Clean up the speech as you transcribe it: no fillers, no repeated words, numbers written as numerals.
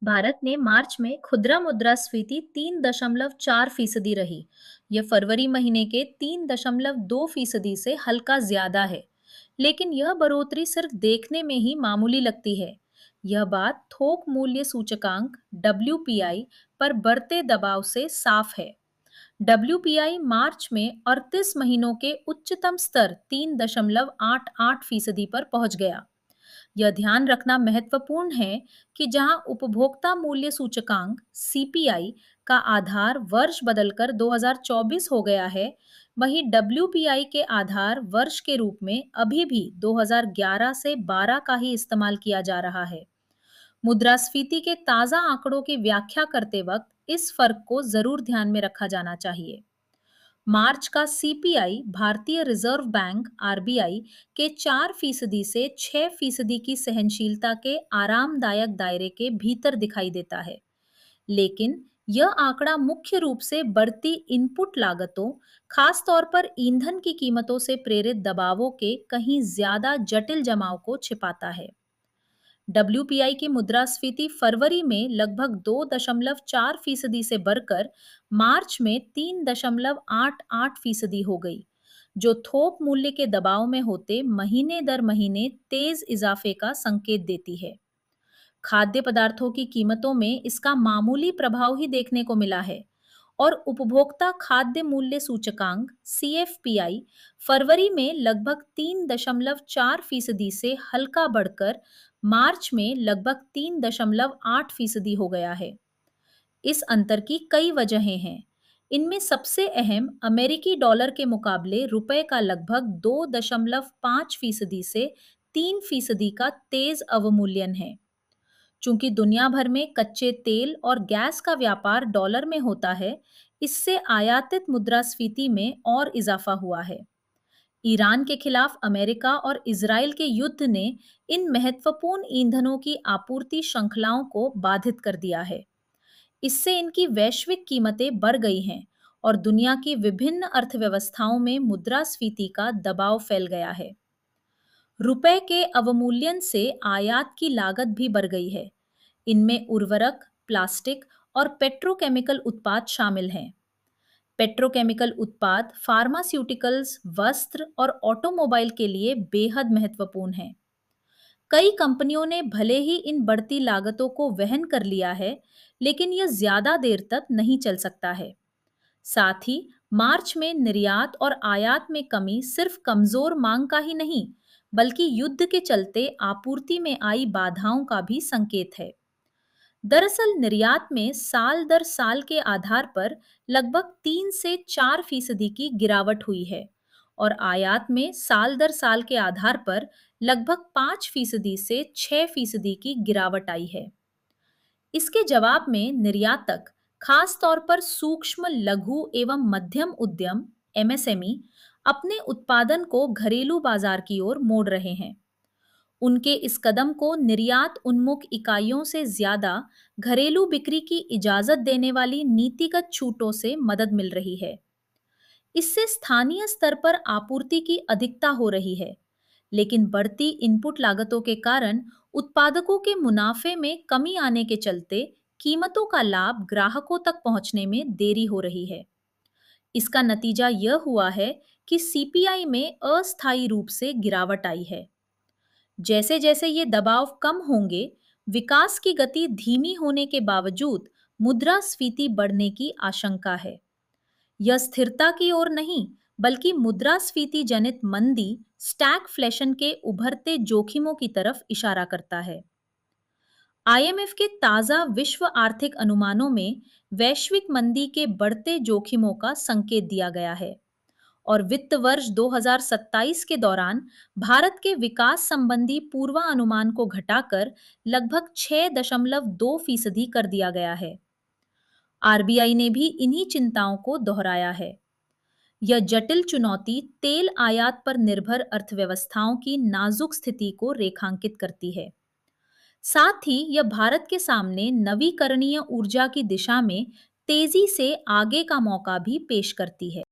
भारत में मार्च में खुदरा मुद्रास्फीति 3.4% रही। यह फरवरी महीने के 3.2% से हल्का ज्यादा है, लेकिन यह बढ़ोतरी सिर्फ देखने में ही मामूली लगती है। यह बात थोक मूल्य सूचकांक (WPI) पर बढ़ते दबाव से साफ है। WPI मार्च में 38 महीनों के उच्चतम स्तर 3.88% पर पहुंच गया। यह ध्यान रखना महत्वपूर्ण है कि जहां उपभोक्ता मूल्य सूचकांक (CPI) का आधार वर्ष बदलकर 2024 हो गया है, वहीं WPI के आधार वर्ष के रूप में अभी भी 2011 से 12 का ही इस्तेमाल किया जा रहा है। मुद्रास्फीति के ताजा आंकड़ों की व्याख्या करते वक्त इस फर्क को जरूर ध्यान में रखा जाना चाहिए। मार्च का सीपीआई भारतीय रिजर्व बैंक (आरबीआई) के 4% से 6% की सहनशीलता के आरामदायक दायरे के भीतर दिखाई देता है, लेकिन यह आंकड़ा मुख्य रूप से बढ़ती इनपुट लागतों, खास तौर पर ईंधन की कीमतों से प्रेरित दबावों के कहीं ज्यादा जटिल जमाव को छिपाता है। डब्ल्यूपीआई की मुद्रास्फीति फरवरी में लगभग 2.4% से बढ़कर मार्च में 3.88% हो गई, जो थोक मूल्य के दबाव में होते महीने दर महीने तेज इजाफे का संकेत देती है। खाद्य पदार्थों की कीमतों में इसका मामूली प्रभाव ही देखने को मिला है, और उपभोक्ता खाद्य मूल्य सूचकांक (CFPI) फरवरी में लगभग 3.4% से हल्का बढ़कर मार्च में लगभग 3.8% हो गया है। इस अंतर की कई वजहें हैं। इनमें सबसे अहम अमेरिकी डॉलर के मुकाबले रुपए का लगभग 2.5% से 3% का तेज अवमूल्यन है। चूंकि दुनिया भर में कच्चे तेल और गैस का व्यापार डॉलर में होता है, इससे आयातित मुद्रास्फीति में और इजाफा हुआ है। ईरान के खिलाफ अमेरिका और इजराइल के युद्ध ने इन महत्वपूर्ण ईंधनों की आपूर्ति श्रृंखलाओं को बाधित कर दिया है। इससे इनकी वैश्विक कीमतें बढ़ गई हैं और दुनिया की विभिन्न अर्थव्यवस्थाओं में मुद्रास्फीति का दबाव फैल गया है। रुपए के अवमूल्यन से आयात की लागत भी बढ़ गई है। इनमें उर्वरक, प्लास्टिक और पेट्रोकेमिकल उत्पाद शामिल हैं। पेट्रोकेमिकल उत्पाद फार्मास्यूटिकल्स, वस्त्र और ऑटोमोबाइल के लिए बेहद महत्वपूर्ण हैं। कई कंपनियों ने भले ही इन बढ़ती लागतों को वहन कर लिया है, लेकिन यह ज्यादा देर तक नहीं चल सकता है। साथ ही मार्च में निर्यात और आयात में कमी सिर्फ कमजोर मांग का ही नहीं, बल्कि युद्ध के चलते आपूर्ति में आई बाधाओं का भी संकेत है। दरअसल निर्यात में साल दर साल के आधार पर लगभग 3 से 4% की गिरावट हुई है, और आयात में साल दर साल के आधार पर लगभग 5% से 6% की गिरावट आई है। इसके जवाब में निर्यातक, खास तौर पर सूक्ष्म, लघु एवं मध्यम उद्यम (एमएसएमई), अपने उत्पादन को घरेलू बाजार की ओर मोड़ रहे हैं। उनके इस कदम को निर्यात उन्मुख इकाइयों से ज्यादा घरेलू बिक्री की इजाजत देने वाली नीतिगत छूटों से मदद मिल रही है। इससे स्थानीय स्तर पर आपूर्ति की अधिकता हो रही है, लेकिन बढ़ती इनपुट लागतों के कारण उत्पादकों के मुनाफे में कमी आने के चलते कीमतों का लाभ ग्राहकों तक पहुंचने में देरी हो रही है। इसका नतीजा यह हुआ है कि सीपीआई में अस्थायी रूप से गिरावट आई है। जैसे जैसे ये दबाव कम होंगे, विकास की गति धीमी होने के बावजूद मुद्रास्फीति बढ़ने की आशंका है। यह स्थिरता की ओर नहीं, बल्कि मुद्रास्फीति जनित मंदी, स्टैगफ्लेशन के उभरते जोखिमों की तरफ इशारा करता है। आईएमएफ के ताजा विश्व आर्थिक अनुमानों में वैश्विक मंदी के बढ़ते जोखिमों का संकेत दिया गया है, और वित्त वर्ष 2027 के दौरान भारत के विकास संबंधी पूर्वानुमान को घटाकर लगभग 6.2% कर दिया गया है। आरबीआई ने भी इन्हीं चिंताओं को दोहराया है। यह जटिल चुनौती तेल आयात पर निर्भर अर्थव्यवस्थाओं की नाजुक स्थिति को रेखांकित करती है। साथ ही यह भारत के सामने नवीकरणीय ऊर्जा की दिशा में तेजी से आगे का मौका भी पेश करती है।